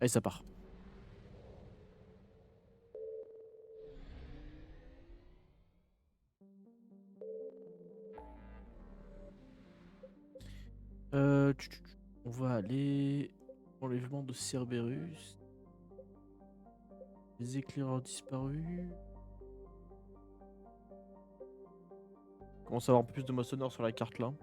Allez, ça part. On va aller... Enlèvement de Cerberus. Les éclaireurs disparus. On commence à avoir un peu plus de moissonneurs sur la carte là.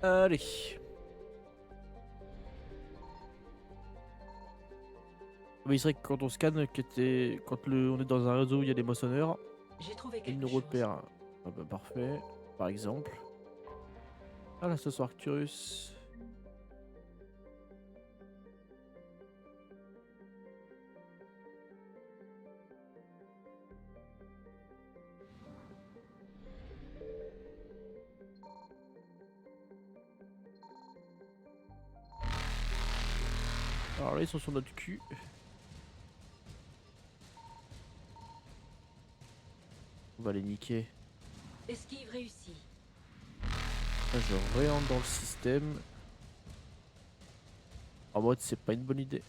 Allez. Oui, c'est vrai que quand on scanne, on est dans un réseau où il y a des moissonneurs, J'ai trouvé il quelque nous chose. repère. Ah bah parfait. Par exemple. Ah là, ce soir Arcturus. Alors là, ils sont sur notre cul. On va les niquer. Esquive réussie. Là, je réentre dans le système. En mode, c'est pas une bonne idée.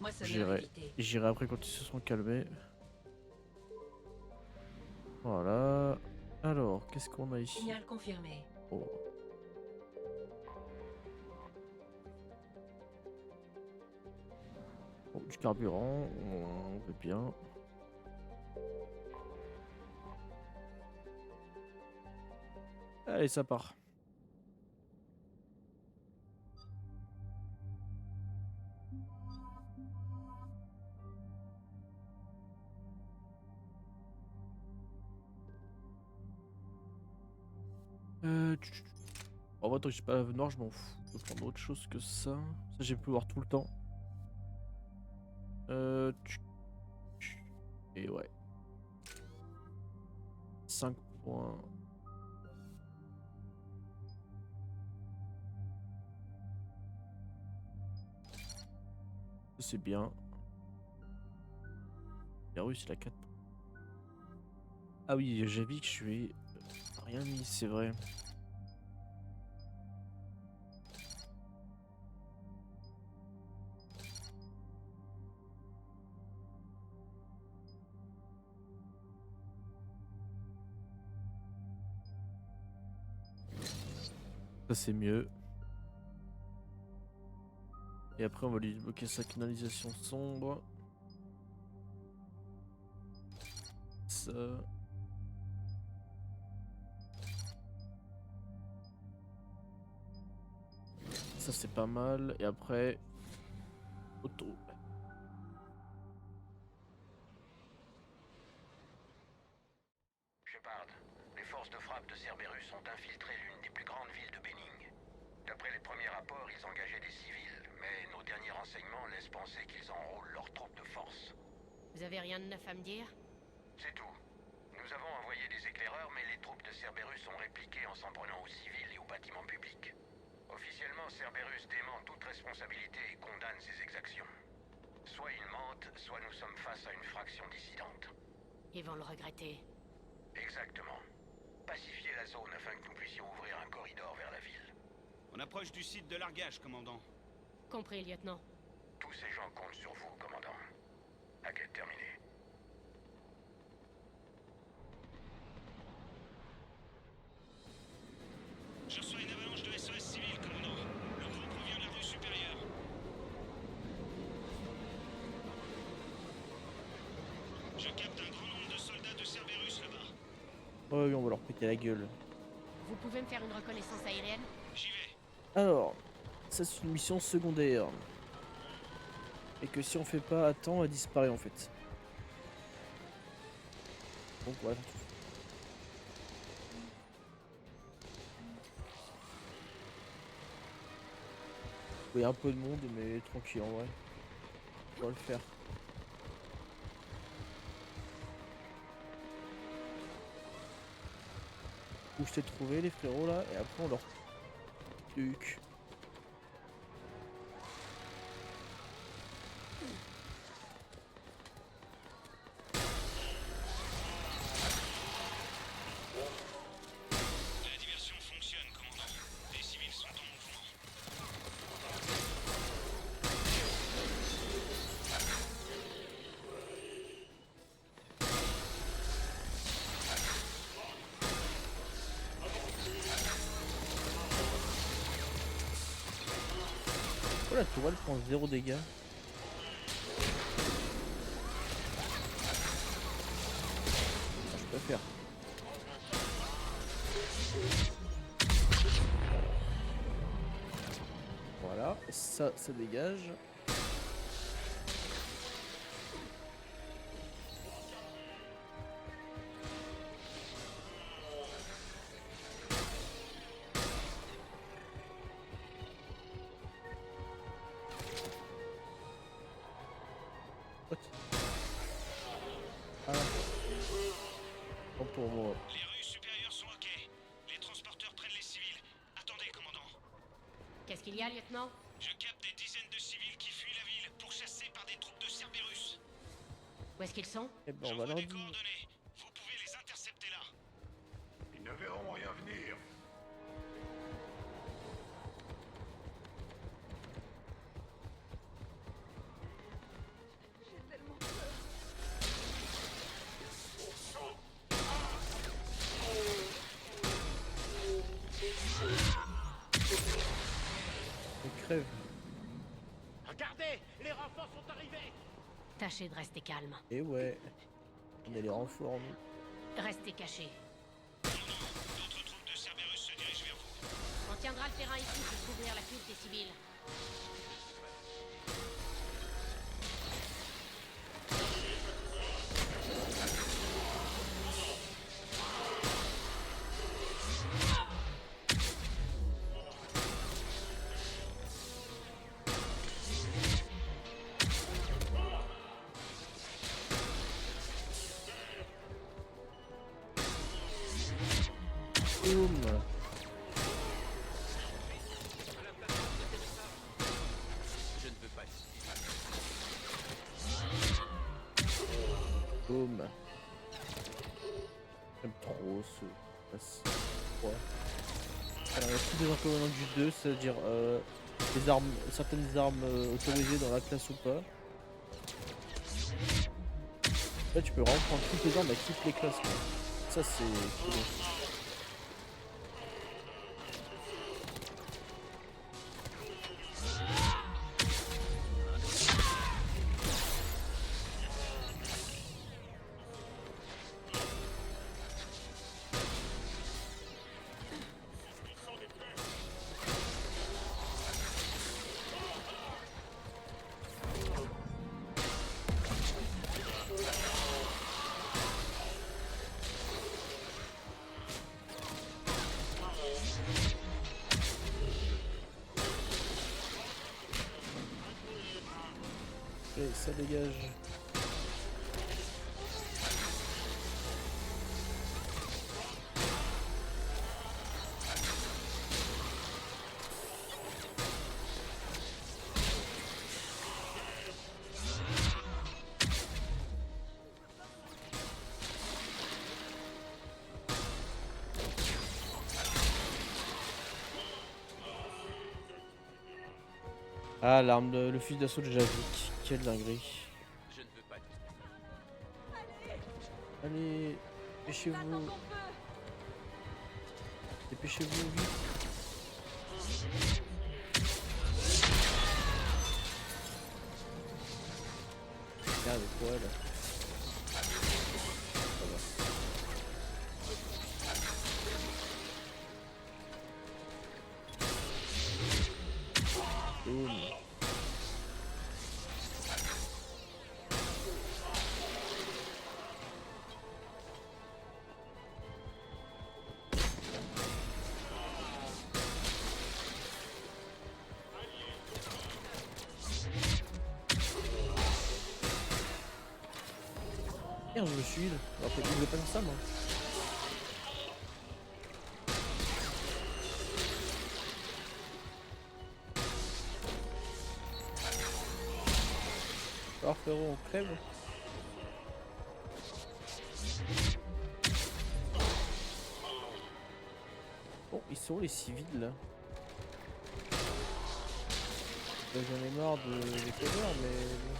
Moissonneur J'irai évité. j'irai après quand ils se seront calmés. Voilà. Alors, qu'est-ce qu'on a ici? Signal confirmé. Oh. Bon, du carburant, on veut bien. Allez, ça part. En vrai, tant que j'ai pas la noire, je m'en fous. Je peux prendre autre chose que ça. Ça, j'ai pu voir tout le temps. Et ouais. 5 points. C'est bien. La Russe, il a 4. Ah oui, j'ai vu que je suis rien mis, c'est vrai. Ça, c'est mieux. Et après, on va lui débloquer sa canalisation sombre. Ça. Ça, c'est pas mal. Et après, auto. Shepard, les forces de frappe de Cerberus ont infiltré l'une des plus grandes villes de Benning. D'après les premiers rapports, ils engageaient des civils, mais nos derniers renseignements laissent penser qu'ils enrôlent leurs troupes de force. Vous avez rien de neuf à me dire? C'est tout. Nous avons envoyé des éclaireurs, mais les troupes de Cerberus ont répliqué en s'en prenant aux civils et aux bâtiments publics. Officiellement, Cerberus dément toute responsabilité et condamne ses exactions. Soit ils mentent, soit nous sommes face à une fraction dissidente. Ils vont le regretter. Exactement. Pacifiez la zone afin que nous puissions ouvrir un corridor vers la ville. On approche du site de largage, commandant. Compris, lieutenant. Tous ces gens comptent sur vous, commandant. Enquête terminée. Je reçois une avalanche de SOS civils, commandant. Le groupe provient de la rue supérieure. Je capte un grand nombre de soldats de Cerberus là-bas. Oh oui, on va leur péter la gueule. Vous pouvez me faire une reconnaissance aérienne? J'y vais. Alors, ça, c'est une mission secondaire. Et que si on fait pas à temps, elle disparaît en fait. Donc voilà. Oui, un peu de monde, mais tranquille en vrai. On va le faire. Où je t'ai trouvé les frérots là, et après on leur truc. Pourquoi la tourelle prend 0 dégâts? Ah, je préfère. Voilà, ça dégage. What? Ah. Bon pour moi. Les rues supérieures sont ok. Les transporteurs prennent les civils. Attendez, commandant. Qu'est-ce qu'il y a, lieutenant? Je capte des dizaines de civils qui fuient la ville, pourchassés par des troupes de Cerberus. Où est-ce qu'ils sont? Eh ben on va J'envoie leur des dire. coordonnées. Vous pouvez les intercepter là. Ils ne verront rien venir. Ils crèvent. Regardez, les renforts sont arrivés. Tâchez de rester calme. Et ouais. On a les renforts nous. Restez cachés. D'autres troupes de Cerberus se dirigent vers vous. On tiendra le terrain ici pour couvrir la fuite des civils. Boum. Boum. J'aime trop ce passif. Ouais. Alors il y a tous les inconvénients du 2, c'est-à-dire les armes, certaines armes autorisées dans la classe ou pas. Là tu peux vraiment prendre toutes les armes à toutes les classes quoi. Ça c'est cool. Et ça dégage. Ah l'arme de le fusil d'assaut de Javik, quelle dinguerie. Je ne veux pas. Allez, dépêchez-vous. Dépêchez-vous vite. Regarde quoi là. Ça va. Boum. Merde, je me suis heal. Alors que je voulais pas faire ça moi. Alors frérot, on crève. Bon, ils sont où les civils là? J'en ai marre de les covers, mais bon.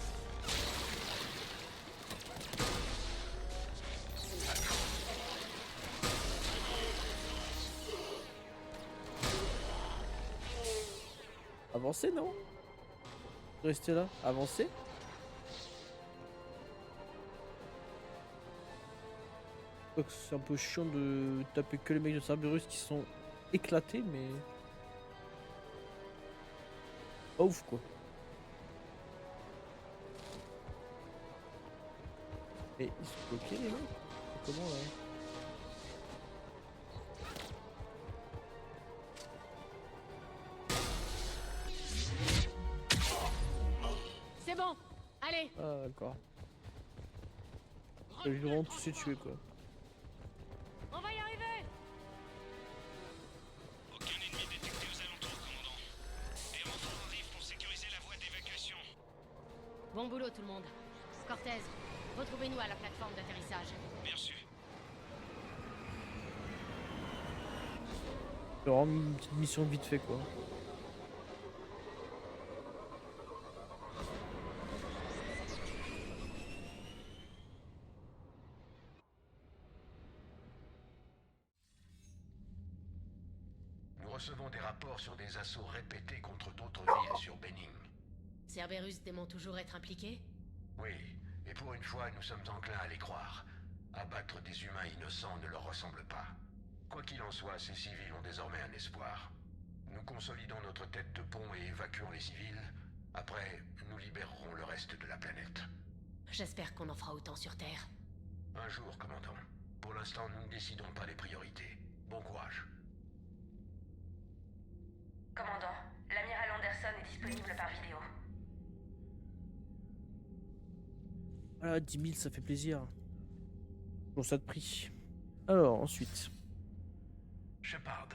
Avancez non? Rester là, avancer. Donc c'est un peu chiant de taper que les mecs de Cerberus qui sont éclatés, mais pas ouf quoi. Et ils sont bloqués les mecs? Comment là? C'est bon. Allez. Ah d'accord. J'ai vraiment tous les tuer quoi. On va y arriver. Aucun ennemi détecté aux alentours, commandant. Les renforts arrivent pour sécuriser la voie d'évacuation. Bon boulot tout le monde. Cortez, retrouvez-nous à la plateforme d'atterrissage. Bien sûr. C'est vraiment une petite mission vite fait quoi. Nous recevons des rapports sur des assauts répétés contre d'autres villes sur Benning. Cerberus dément toujours être impliqué? Oui, et pour une fois, nous sommes enclins à les croire. Abattre des humains innocents ne leur ressemble pas. Quoi qu'il en soit, ces civils ont désormais un espoir. Nous consolidons notre tête de pont et évacuons les civils. Après, nous libérerons le reste de la planète. J'espère qu'on en fera autant sur Terre. Un jour, commandant. Pour l'instant, nous ne décidons pas des priorités. Bon courage. Commandant, l'amiral Anderson est disponible par vidéo. Voilà, 10 000 ça fait plaisir. Bon ça de prix. Alors ensuite. Shepard.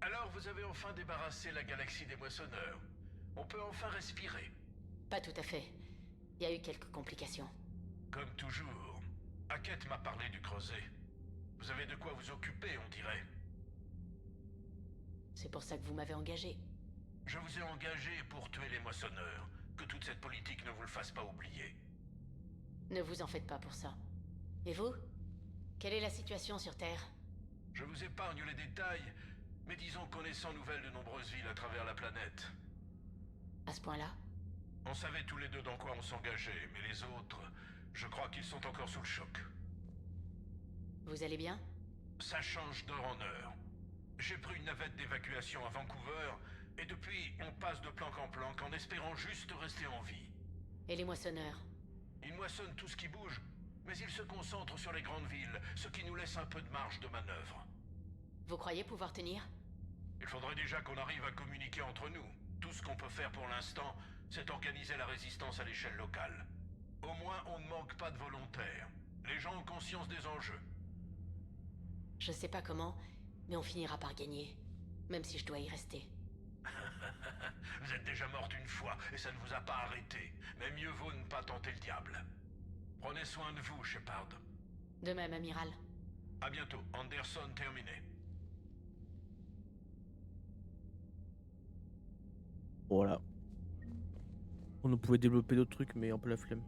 Alors vous avez enfin débarrassé la galaxie des moissonneurs. On peut enfin respirer. Pas tout à fait. Il y a eu quelques complications. Comme toujours. Hackett m'a parlé du creuset. Vous avez de quoi vous occuper, on dirait. C'est pour ça que vous m'avez engagé. Je vous ai engagé pour tuer les moissonneurs. Que toute cette politique ne vous le fasse pas oublier. Ne vous en faites pas pour ça. Et vous? Quelle est la situation sur Terre? Je vous épargne les détails, mais disons qu'on est sans nouvelles de nombreuses villes à travers la planète. À ce point-là? On savait tous les deux dans quoi on s'engageait, mais les autres, je crois qu'ils sont encore sous le choc. Vous allez bien? Ça change d'heure en heure. J'ai pris une navette d'évacuation à Vancouver, et depuis, on passe de planque en planque en espérant juste rester en vie. Et les moissonneurs? Ils moissonnent tout ce qui bouge, mais ils se concentrent sur les grandes villes, ce qui nous laisse un peu de marge de manœuvre. Vous croyez pouvoir tenir? Il faudrait déjà qu'on arrive à communiquer entre nous. Tout ce qu'on peut faire pour l'instant, c'est organiser la résistance à l'échelle locale. Au moins, on ne manque pas de volontaires. Les gens ont conscience des enjeux. Je sais pas comment, mais on finira par gagner. Même si je dois y rester. Vous êtes déjà morte une fois, et ça ne vous a pas arrêté. Mais mieux vaut ne pas tenter le diable. Prenez soin de vous, Shepard. De même, amiral. À bientôt. Anderson terminé. Voilà. On pouvait développer d'autres trucs, mais un peu la flemme.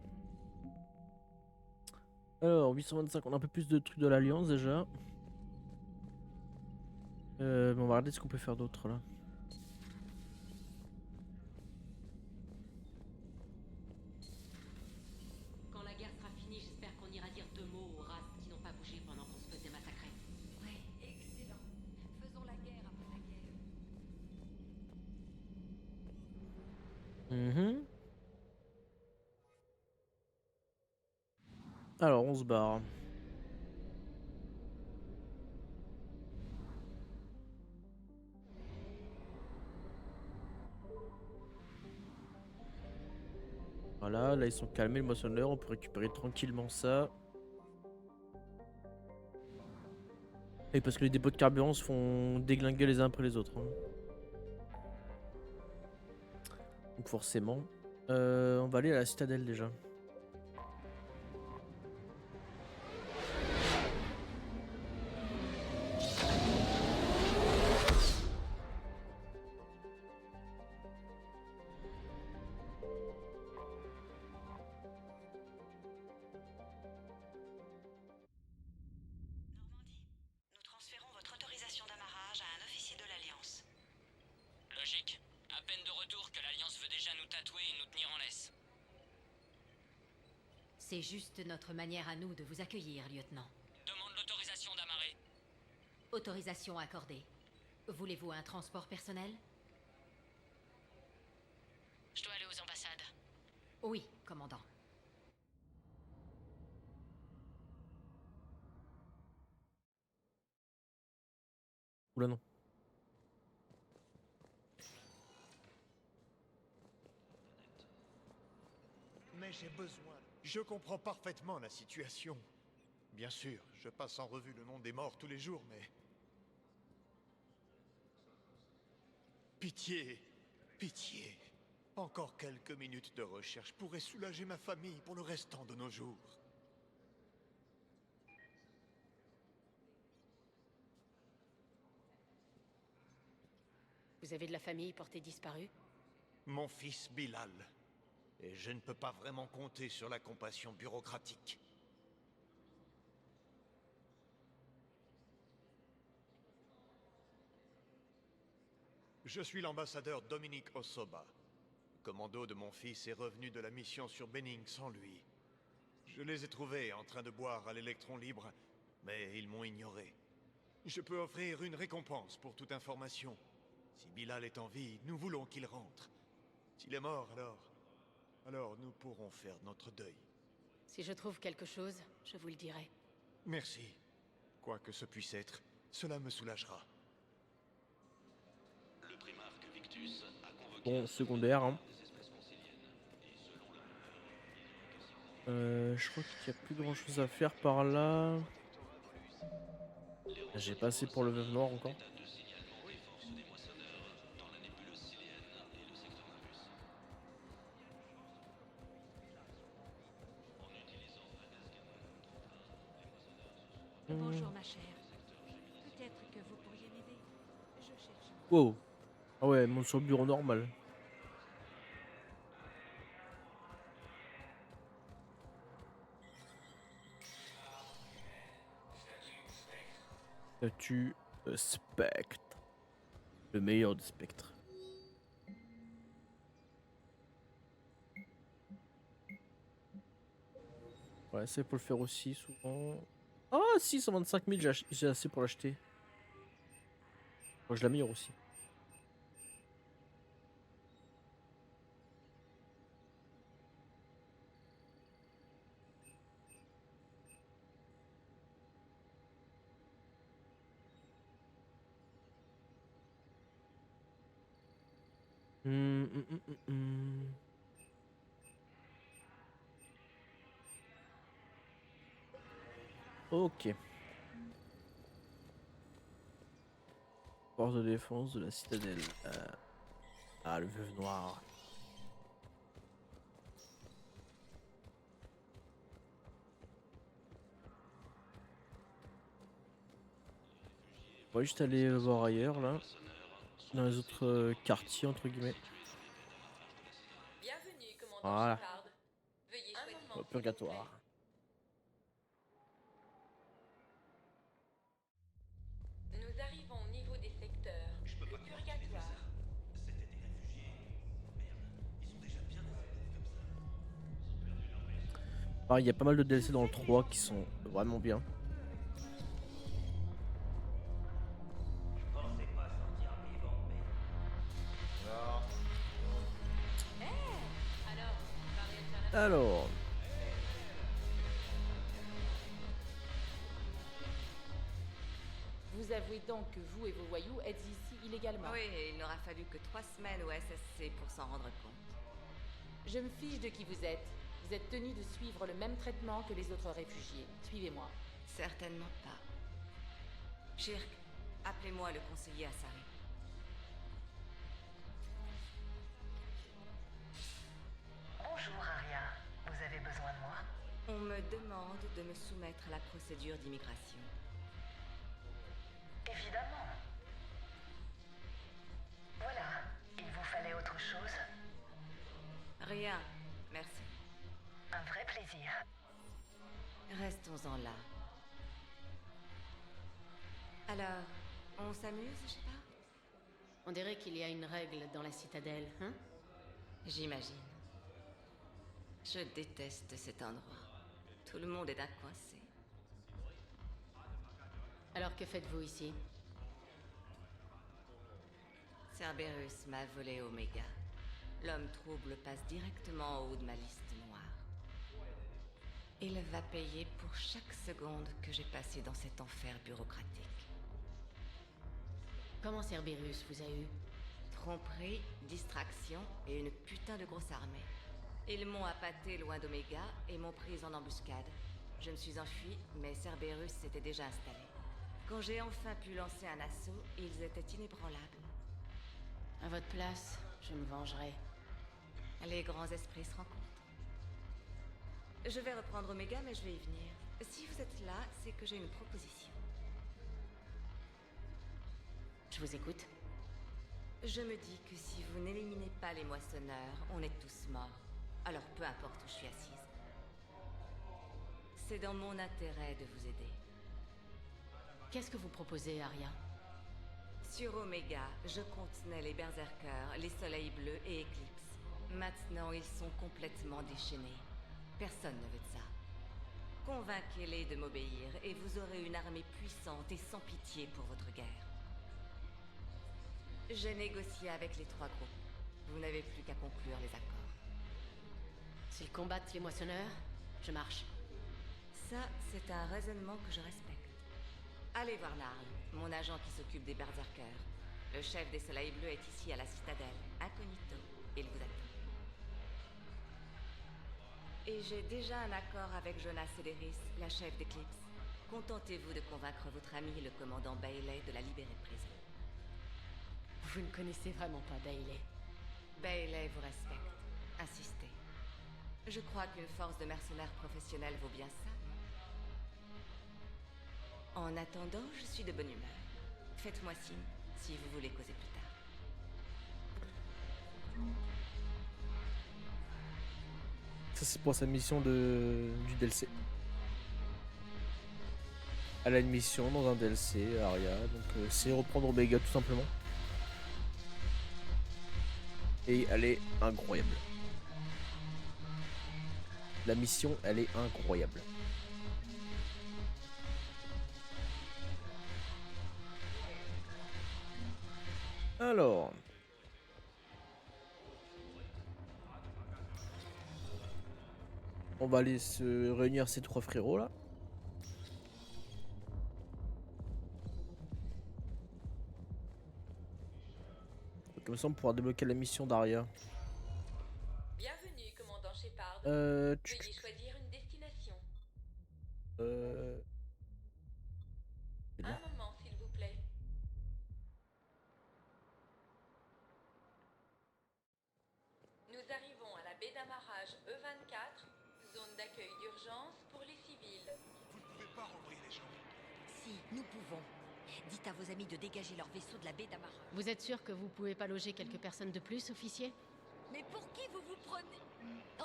Alors, 825, on a un peu plus de trucs de l'Alliance déjà. Mais on va regarder ce qu'on peut faire d'autre là. Quand la guerre sera finie, j'espère qu'on ira dire 2 mots aux races qui n'ont pas bougé pendant qu'on se faisait massacrer. Ouais, excellent. Faisons la guerre après la guerre. Alors, on se barre. Voilà, là ils sont calmés le moissonneur, on peut récupérer tranquillement ça. Et parce que les dépôts de carburant se font déglinguer les uns après les autres. Hein. Donc forcément. On va aller à la citadelle déjà. Normandie, nous transférons votre autorisation d'amarrage à un officier de l'Alliance. Logique. À peine de retour que l'Alliance veut déjà nous tatouer et nous C'est juste notre manière à nous de vous accueillir, lieutenant. Demande l'autorisation d'amarrer. Autorisation accordée. Voulez-vous un transport personnel? Je dois aller aux ambassades. Oui, commandant. Oula non. Mais j'ai besoin. Je comprends parfaitement la situation. Bien sûr, je passe en revue le nom des morts tous les jours, mais... Pitié, pitié. Encore quelques minutes de recherche pourraient soulager ma famille pour le restant de nos jours. Vous avez de la famille portée disparue? Mon fils Bilal. Et je ne peux pas vraiment compter sur la compassion bureaucratique. Je suis l'ambassadeur Dominique Osoba. Le commando de mon fils est revenu de la mission sur Benning sans lui. Je les ai trouvés en train de boire à l'électron libre, mais ils m'ont ignoré. Je peux offrir une récompense pour toute information. Si Bilal est en vie, nous voulons qu'il rentre. S'il est mort, alors nous pourrons faire notre deuil. Si je trouve quelque chose, je vous le dirai. Merci. Quoi que ce puisse être, cela me soulagera. Le primarque Victus a convoqué Bon, secondaire. Hein. Je crois qu'il n'y a plus grand chose à faire par là. J'ai pas assez pour le veuve noir encore. de signalement des forces des moissonneurs dans la nébuleuse sylienne et le secteur Navus. En utilisant un scanner Bonjour, ma chère. Peut-être que vous pourriez m'aider. Je cherche. Wow. Ah ouais, monte sur le bureau normal. Statue Spectre. Le meilleur des spectres. Ouais, c'est pour le faire aussi souvent. Ah, 625 000, j'ai assez pour l'acheter. Moi, je l'améliore aussi. Hum, hum, hum, hum, hum. Ok. Force de défense de la citadelle. Ah, le veuve noir. On va juste aller voir ailleurs là. Dans les autres quartiers entre guillemets. Bienvenue, commandant Voilà. Shepard. Veuillez choisir. Au purgatoire. Nous arrivons au niveau des secteurs. Le purgatoire. Ah, il y a pas mal de DLC dans le 3 qui sont vraiment bien. Alors. Vous avouez donc que vous et vos voyous êtes ici illégalement. Oui, et il n'aura fallu que 3 semaines au SSC pour s'en rendre compte. Je me fiche de qui vous êtes. Vous êtes tenu de suivre le même traitement que les autres réfugiés. Suivez-moi. Certainement pas. Shirk, appelez-moi le conseiller Asari. Bonjour, Aria. Vous avez besoin de moi? On me demande de me soumettre à la procédure d'immigration. Évidemment. Voilà. Il vous fallait autre chose? Rien, merci. Un vrai plaisir. Restons-en là. Alors, on s'amuse, je sais pas? On dirait qu'il y a une règle dans la citadelle, hein? J'imagine. Je déteste cet endroit. Tout le monde est d'un coincé. Alors que faites-vous ici? Cerberus m'a volé Omega. L'homme trouble passe directement en haut de ma liste noire. Il va payer pour chaque seconde que j'ai passée dans cet enfer bureaucratique. Comment Cerberus vous a eu? Tromperie, distraction et une putain de grosse armée. Ils m'ont appâté loin d'Omega et m'ont prise en embuscade. Je me suis enfuie, mais Cerberus s'était déjà installé. Quand j'ai enfin pu lancer un assaut, ils étaient inébranlables. À votre place, je me vengerai. Les grands esprits se rencontrent. Je vais reprendre Omega, mais je vais y venir. Si vous êtes là, c'est que j'ai une proposition. Je vous écoute. Je me dis que si vous n'éliminez pas les moissonneurs, on est tous morts. Alors peu importe où je suis assise. C'est dans mon intérêt de vous aider. Qu'est-ce que vous proposez, Arya? Sur Omega, je contenais les Berserkers, les Soleils Bleus et Eclipse. Maintenant, ils sont complètement déchaînés. Personne ne veut de ça. Convainquez-les de m'obéir et vous aurez une armée puissante et sans pitié pour votre guerre. J'ai négocié avec les 3 groupes. Vous n'avez plus qu'à conclure les accords. S'ils combattent les moissonneurs, je marche. Ça, c'est un raisonnement que je respecte. Allez voir Narl, mon agent qui s'occupe des Berserkers. Le chef des Soleils Bleus est ici à la citadelle, incognito. Il vous attend. Et j'ai déjà un accord avec Jonas Cederis, la chef d'Eclipse. Contentez-vous de convaincre votre ami, le commandant Bailey, de la libérer de prison. Vous ne connaissez vraiment pas Bailey. Bailey vous respecte. Insistez. Je crois qu'une force de mercenaires professionnels vaut bien ça. En attendant, je suis de bonne humeur. Faites-moi signe si vous voulez causer plus tard. Ça c'est pour sa mission du DLC. Elle a une mission dans un DLC, Arya, donc c'est reprendre Omega tout simplement. Et elle est incroyable. La mission, elle est incroyable. Alors... on va aller se réunir ces 3 frérots là. Comme ça on pourra débloquer la mission d'Arya. Bienvenue, commandant Shepard. Veuillez Veuillez choisir une destination. C'est bon. Un moment, s'il vous plaît. Nous arrivons à la baie d'amarrage E24, zone d'accueil d'urgence pour les civils. Vous ne pouvez pas renvoyer les gens. Si, nous pouvons. Dites à vos amis de dégager leur vaisseau de la baie d'Amara. Vous êtes sûr que vous pouvez pas loger quelques personnes de plus, officier? Mais pour qui vous vous prenez? Oh,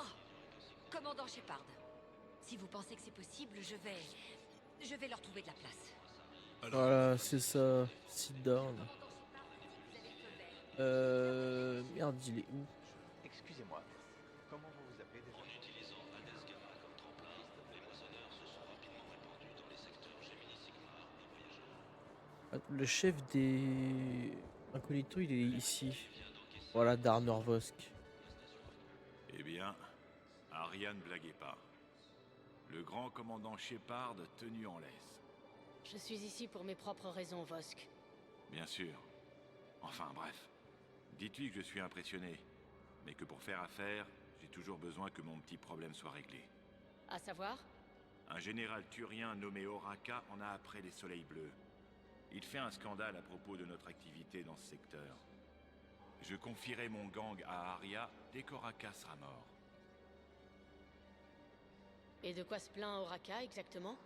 commandant Shepard. Si vous pensez que c'est possible, je vais leur trouver de la place. Voilà, c'est ça. Sit down. Merde, il est où? Excusez-moi, comment vous vous appelez déjà? En utilisant Adescava comme tremplin, les moissonneurs se sont rapidement répandus dans les secteurs Gemini Sigmar et Voyageurs. Le chef des Incognito, il est ici. Voilà, Darnor Vosk. Eh bien, Arya ne blaguez pas. Le grand commandant Shepard tenu en laisse. Je suis ici pour mes propres raisons, Vosk. Bien sûr. Enfin bref. Dites-lui que je suis impressionné. Mais que pour faire affaire, j'ai toujours besoin que mon petit problème soit réglé. À savoir? Un général turien nommé Oraka en a après les Soleils Bleus. Il fait un scandale à propos de notre activité dans ce secteur. Je confierai mon gang à Arya dès qu'Oraka sera mort. Et de quoi se plaint Oraka exactement?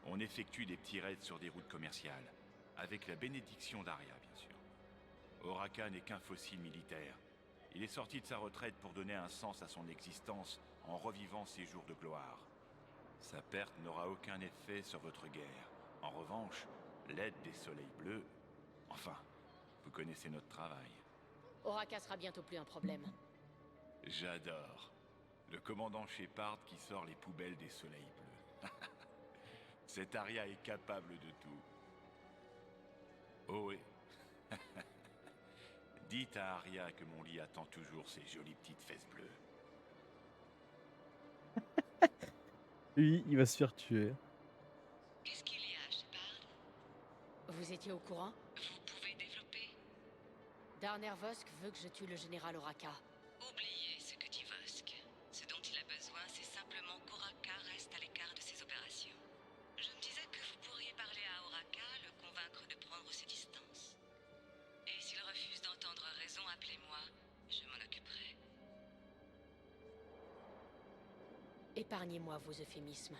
On effectue des petits raids sur des routes commerciales, avec la bénédiction d'Arya, bien sûr. Oraka n'est qu'un fossile militaire. Il est sorti de sa retraite pour donner un sens à son existence en revivant ses jours de gloire. Sa perte n'aura aucun effet sur votre guerre. En revanche, l'aide des Soleils Bleus... Enfin, vous connaissez notre travail. Oraka sera bientôt plus un problème. J'adore. Le commandant Shepard qui sort les poubelles des soleils bleus. Cette Aria est capable de tout. Oh oui. Dites à Aria que mon lit attend toujours ses jolies petites fesses bleues. Lui, il va se faire tuer. Qu'est-ce qu'il y a, Shepard? Vous étiez au courant? Vous pouvez développer? Darner Vosk veut que je tue le général Oraka. Oubliez ce que dit Vosk. Ce dont il a besoin, c'est simplement qu'Oraka reste à l'écart de ses opérations. Je me disais que vous pourriez parler à Oraka, le convaincre de prendre ses distances. Et s'il refuse d'entendre raison, appelez-moi, je m'en occuperai. Épargnez-moi vos euphémismes.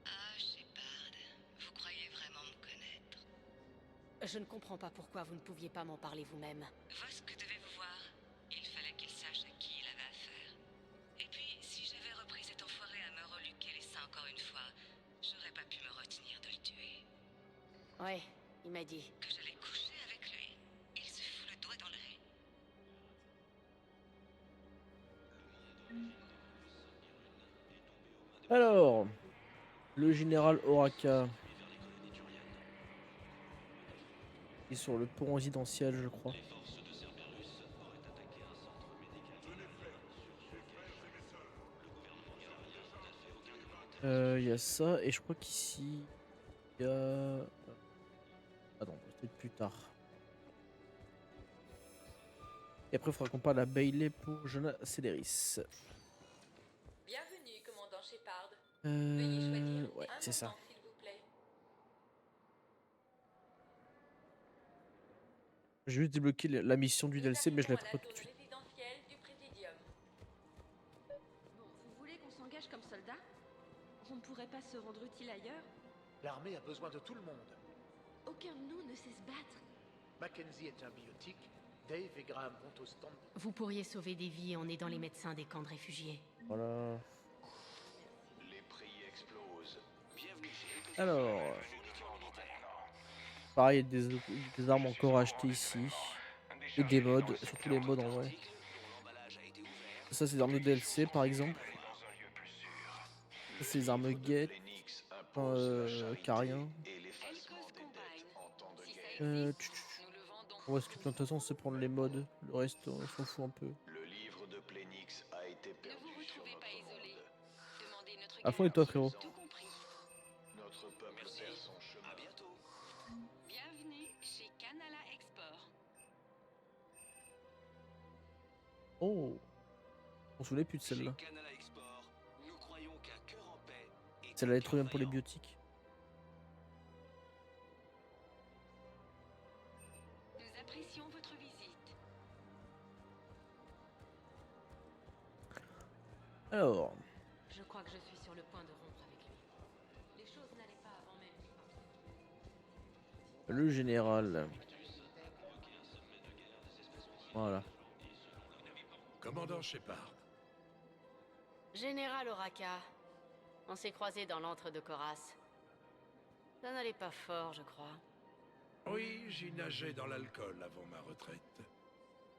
Ah, Shepard, vous croyez vraiment me connaître? Je ne comprends pas pourquoi vous ne pouviez pas m'en parler vous-même. Vosk devait vous voir. Il fallait qu'il sache à qui il avait affaire. Et puis, si j'avais repris cet enfoiré à me reluquer les seins encore une fois, j'aurais pas pu me retenir de le tuer. Ouais, il m'a dit. Que j'allais coucher avec lui. Il se fout le doigt dans l'œil. Alors, le général Oraka est sur le pont résidentiel, je crois. Il y a ça, et je crois qu'ici, il y a... Ah non, peut-être plus tard. Et après, il faudra qu'on parle à Bailey pour Jonah Cederis. Bienvenue, commandant Shepard. Veuillez choisir Ouais, un c'est ça. moment, s'il vous plaît. J'ai juste débloqué la mission du Nous DLC, mais je la arrivons ferai à pas tout de zone suite. résidentielle du Présidium. Bon, vous voulez qu'on s'engage comme soldat? On ne pourrait pas se rendre utile ailleurs? L'armée a besoin de tout le monde. Aucun de nous ne sait se battre. Mackenzie est un biotique. Dave et Graham vont au stand. Vous pourriez sauver des vies en aidant les médecins des camps de réfugiés. Voilà. Les prix explosent. Bienvenue chez Alors, pareil, il y a des armes encore à acheter ici. Et des mods, surtout les mods en vrai. Ça, c'est des armes de DLC par exemple. Ça, c'est les armes Get. Carien. On va skipper, de toute façon, c'est prendre les mods. Le reste, on s'en fout un peu. Le livre de Plénix a été perdu sur notre monde. À fond et toi, frérot. Notre peuple perd son chemin. À bientôt. Bienvenue chez Canala Export. Oh, on se souvenait plus de celle-là. Chez Canala Export, nous croyons qu'un cœur en paix est Celle-là est trop bien pour les biotiques. Nous apprécions votre visite. Alors, Je crois que je suis sur le point de rompre avec lui. Les choses n'allaient pas avant même qu'il parte. le général. Voilà. Commandant Shepard. Général Oraka, on s'est croisés dans l'antre de Koras. Ça n'allait pas fort, je crois. Oui, j'y nageais dans l'alcool avant ma retraite.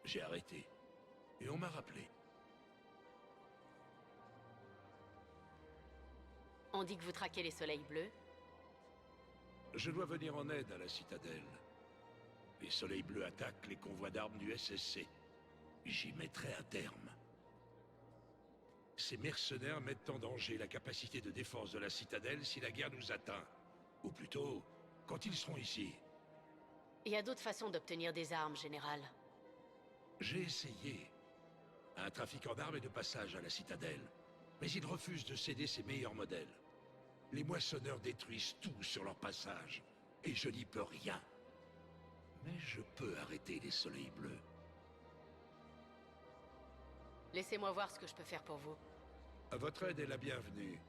J'ai arrêté. Et on m'a rappelé. On dit que vous traquez les soleils bleus. Je dois venir en aide à la citadelle. Les soleils bleus attaquent les convois d'armes du SSC. J'y mettrai un terme. Ces mercenaires mettent en danger la capacité de défense de la citadelle si la guerre nous atteint. Ou plutôt, quand ils seront ici. Il y a d'autres façons d'obtenir des armes, général. J'ai essayé. Un trafiquant d'armes est de passage à la citadelle. Mais il refuse de céder ses meilleurs modèles. Les moissonneurs détruisent tout sur leur passage. Et je n'y peux rien. Mais je peux arrêter les soleils bleus. Laissez-moi voir ce que je peux faire pour vous. Votre aide est la bienvenue.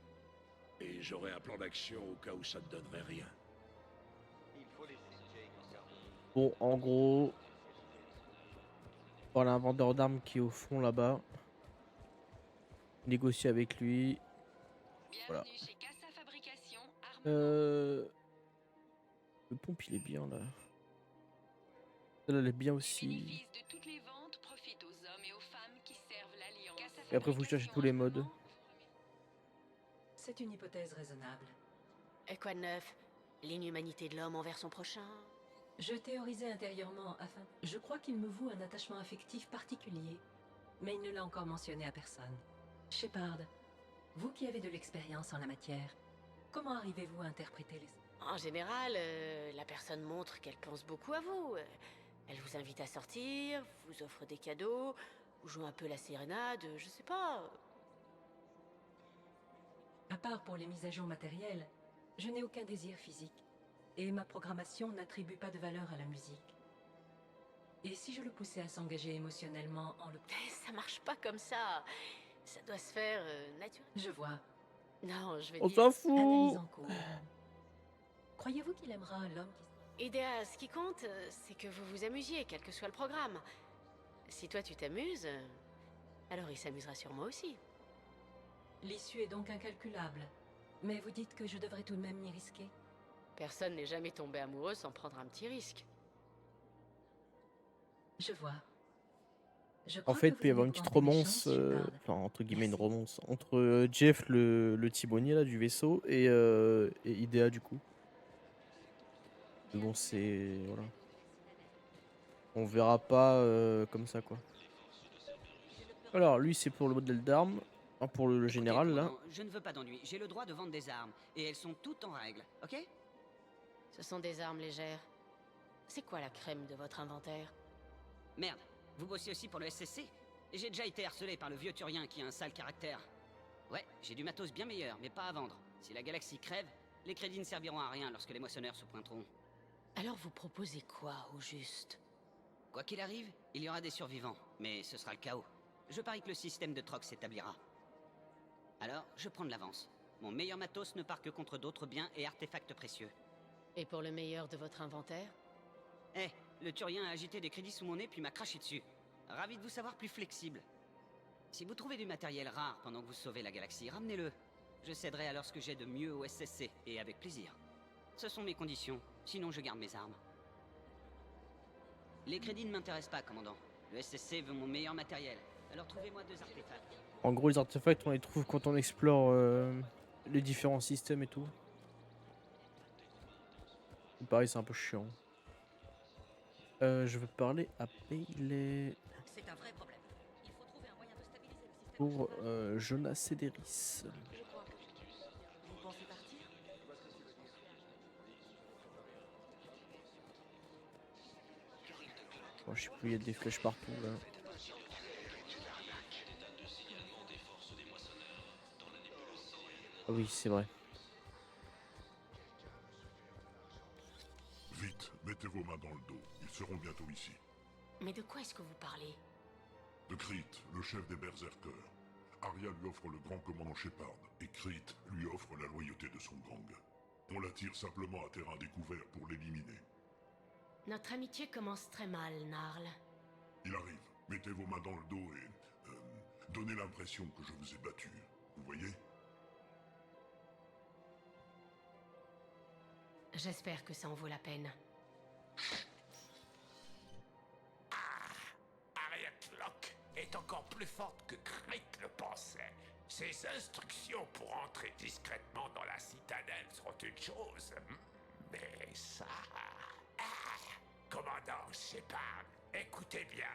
Et j'aurai un plan d'action au cas où ça ne donnerait rien. Bon, en gros, voilà un vendeur d'armes qui est au fond là-bas. Négocier avec lui. Voilà. Le pompe, il est bien là. Celle-là, elle est bien aussi. De toutes les ventes profitent aux hommes et aux femmes qui servent l'Alliance. Casa Et après, faut que je cherche tous les modes. C'est une hypothèse raisonnable. Et quoi de neuf? L'inhumanité de l'homme envers son prochain? Je théorisais intérieurement afin... Je crois qu'il me voue un attachement affectif particulier, mais il ne l'a encore mentionné à personne. Shepard, vous qui avez de l'expérience en la matière, comment arrivez-vous à interpréter les... En général, la personne montre qu'elle pense beaucoup à vous. Elle vous invite à sortir, vous offre des cadeaux, ou joue un peu la sérénade, je sais pas. À part pour les mises à jour matérielles, je n'ai aucun désir physique, et ma programmation n'attribue pas de valeur à la musique. Et si je le poussais à s'engager émotionnellement en le... Ça marche pas comme ça. Ça doit se faire naturellement. Je vois. Non, je vais On dire... s'en fout. Analyse en cours. Croyez-vous qu'il aimera l'homme qui... Idéa, ce qui compte, c'est que vous vous amusiez, quel que soit le programme. Si toi tu t'amuses, alors il s'amusera sur moi aussi. L'issue est donc incalculable. Mais vous dites que je devrais tout de même m'y risquer? Personne n'est jamais tombé amoureux sans prendre un petit risque. Je vois. En fait, il peut y avoir une petite romance, enfin entre guillemets une romance, entre Jeff, le timonier là du vaisseau, et Idea du coup. Mais bon, c'est... voilà. On verra pas comme ça quoi. Alors lui c'est pour le modèle d'armes, pour le général là. Je ne veux pas d'ennui, j'ai le droit de vendre des armes, et elles sont toutes en règle, ok? Ce sont des armes légères. C'est quoi la crème de votre inventaire? Merde, vous bossez aussi pour le SSC? J'ai déjà été harcelé par le vieux Turien qui a un sale caractère. Ouais, j'ai du matos bien meilleur, mais pas à vendre. Si la galaxie crève, les crédits ne serviront à rien lorsque les moissonneurs se pointeront. Alors vous proposez quoi, au juste? Quoi qu'il arrive, il y aura des survivants, mais ce sera le chaos. Je parie que le système de troc s'établira. Alors, je prends de l'avance. Mon meilleur matos ne part que contre d'autres biens et artefacts précieux. Et pour le meilleur de votre inventaire? Eh, le Turien a agité des crédits sous mon nez puis m'a craché dessus. Ravi de vous savoir plus flexible. Si vous trouvez du matériel rare pendant que vous sauvez la galaxie, ramenez-le. Je céderai alors ce que j'ai de mieux au SSC, et avec plaisir. Ce sont mes conditions, sinon je garde mes armes. Les crédits ne m'intéressent pas, commandant. Le SSC veut mon meilleur matériel, alors trouvez-moi 2 artefacts. En gros les artefacts on les trouve quand on explore les différents systèmes et tout. Pareil c'est un peu chiant. Je veux parler à Bailey. C'est un vrai problème. Il faut trouver un moyen de stabiliser le système. Pour Jonas Cederis. Vous pensez partir? Bon, je sais plus, il y a des flèches partout là. Ah oui, c'est vrai. Vite, mettez vos mains dans le dos. Ils seront bientôt ici. Mais de quoi est-ce que vous parlez? De Kreet, le chef des berserkers. Arya lui offre le grand commandant Shepard, et Kreet lui offre la loyauté de son gang. On l'attire simplement à terrain découvert pour l'éliminer. Notre amitié commence très mal, Narl. Il arrive. Mettez vos mains dans le dos et... donnez l'impression que je vous ai battu. Vous voyez? J'espère que ça en vaut la peine. Arya Clock est encore plus forte que Kreet le pensait. Ses instructions pour entrer discrètement dans la citadelle seront une chose. Mais ça... Commandant Shepard, écoutez bien.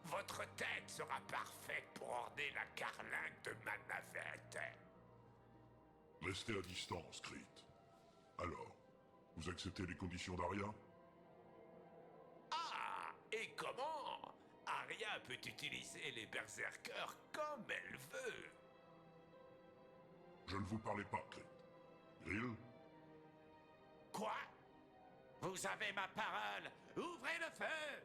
Votre tête sera parfaite pour orner la carlingue de ma navette. Restez à distance, Kreet. Alors, vous acceptez les conditions d'Arya? Ah, et comment? Arya peut utiliser les berserkers comme elle veut. Je ne vous parlais pas, Kreet. Grill? Quoi? Vous avez ma parole. Ouvrez le feu!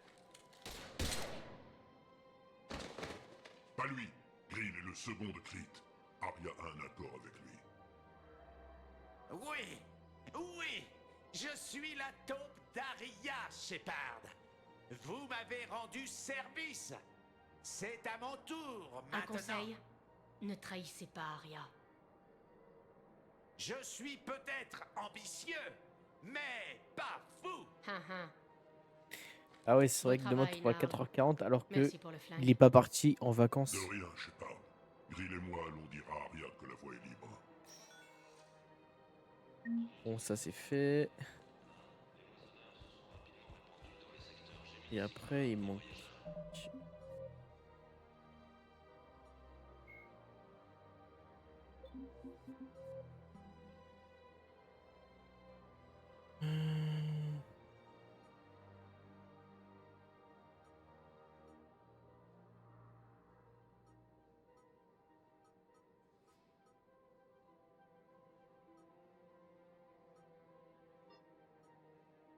Pas lui. Grill est le second de Kreet. Arya a un accord avec lui. Oui, oui, je suis la taupe d'Arya, Shepard. Vous m'avez rendu service. C'est à mon tour Un maintenant. conseil, ne trahissez pas Arya. Je suis peut-être ambitieux, mais pas fou. Ah ouais, c'est vrai Bon que demain travail, tu à Narl. 4h40 alors que Merci pour le flingue. il est pas parti en vacances. De rien, Shepard. Grill et moi allons dire à Arya que la voie est libre. Bon, ça c'est fait. Et après, il manque.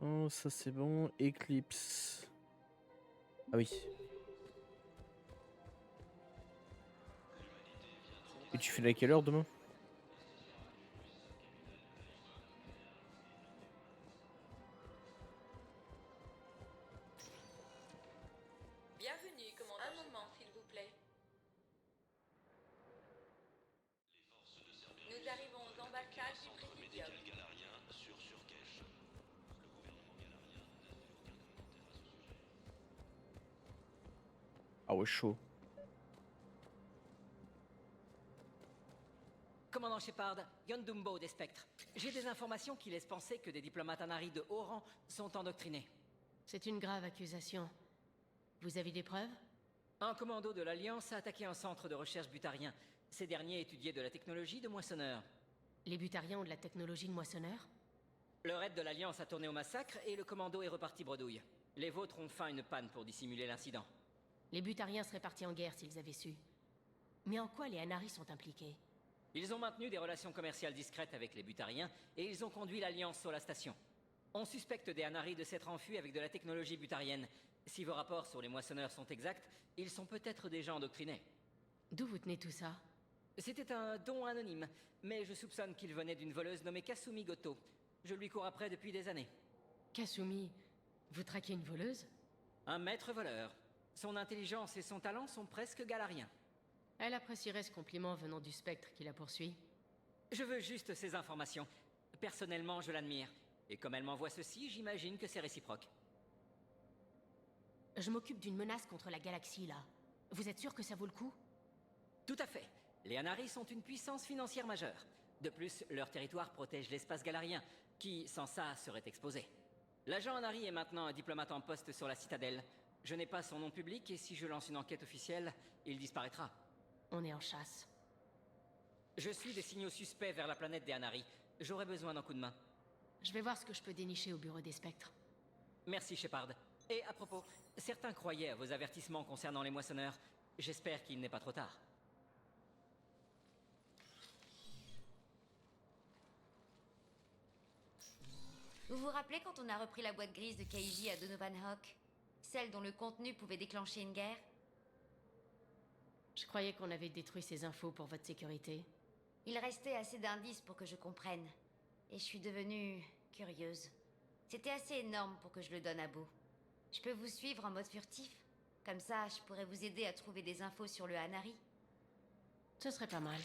Oh, ça c'est bon. Eclipse. Ah oui. Et tu fais à quelle heure demain? Bienvenue, commandant. Un moment, s'il vous plaît. Nous arrivons aux ambassades du Présidium. Ah ouais, chaud. Commandant Shepard, Yondumbo des Spectres. J'ai des informations qui laissent penser que des diplomates Anari de haut rang sont endoctrinés. C'est une grave accusation. Vous avez des preuves? Un commando de l'Alliance a attaqué un centre de recherche butarien. Ces derniers étudiaient de la technologie de moissonneurs. Les butariens ont de la technologie de moissonneur? Le raid de l'Alliance a tourné au massacre et le commando est reparti bredouille. Les vôtres ont feint une panne pour dissimuler l'incident. Les butariens seraient partis en guerre s'ils avaient su. Mais en quoi les Anari sont impliqués? Ils ont maintenu des relations commerciales discrètes avec les butariens et ils ont conduit l'Alliance sur la station. On suspecte des Anari de s'être enfuis avec de la technologie butarienne. Si vos rapports sur les moissonneurs sont exacts, ils sont peut-être déjà endoctrinés. D'où vous tenez tout ça? C'était un don anonyme, mais je soupçonne qu'il venait d'une voleuse nommée Kasumi Goto. Je lui cours après depuis des années. Kasumi, vous traquez une voleuse? Un maître voleur. Son intelligence et son talent sont presque galariens. Elle apprécierait ce compliment venant du spectre qui la poursuit. Je veux juste ces informations. Personnellement, je l'admire. Et comme elle m'envoie ceci, j'imagine que c'est réciproque. Je m'occupe d'une menace contre la galaxie, là. Vous êtes sûr que ça vaut le coup? Tout à fait. Les Anari sont une puissance financière majeure. De plus, leur territoire protège l'espace galarien, qui, sans ça, serait exposé. L'agent Anari est maintenant un diplomate en poste sur la citadelle. Je n'ai pas son nom public et si je lance une enquête officielle, il disparaîtra. On est en chasse. Je suis des signaux suspects vers la planète des Anari. J'aurais besoin d'un coup de main. Je vais voir ce que je peux dénicher au bureau des spectres. Merci, Shepard. Et à propos, certains croyaient à vos avertissements concernant les moissonneurs. J'espère qu'il n'est pas trop tard. Vous vous rappelez quand on a repris la boîte grise de Keiji à Donovan Hawk? Celle dont le contenu pouvait déclencher une guerre? Je croyais qu'on avait détruit ces infos pour votre sécurité. Il restait assez d'indices pour que je comprenne. Et je suis devenue curieuse. C'était assez énorme pour que je le donne à Beau. Je peux vous suivre en mode furtif? Comme ça, je pourrais vous aider à trouver des infos sur le Anari. Ce serait pas mal.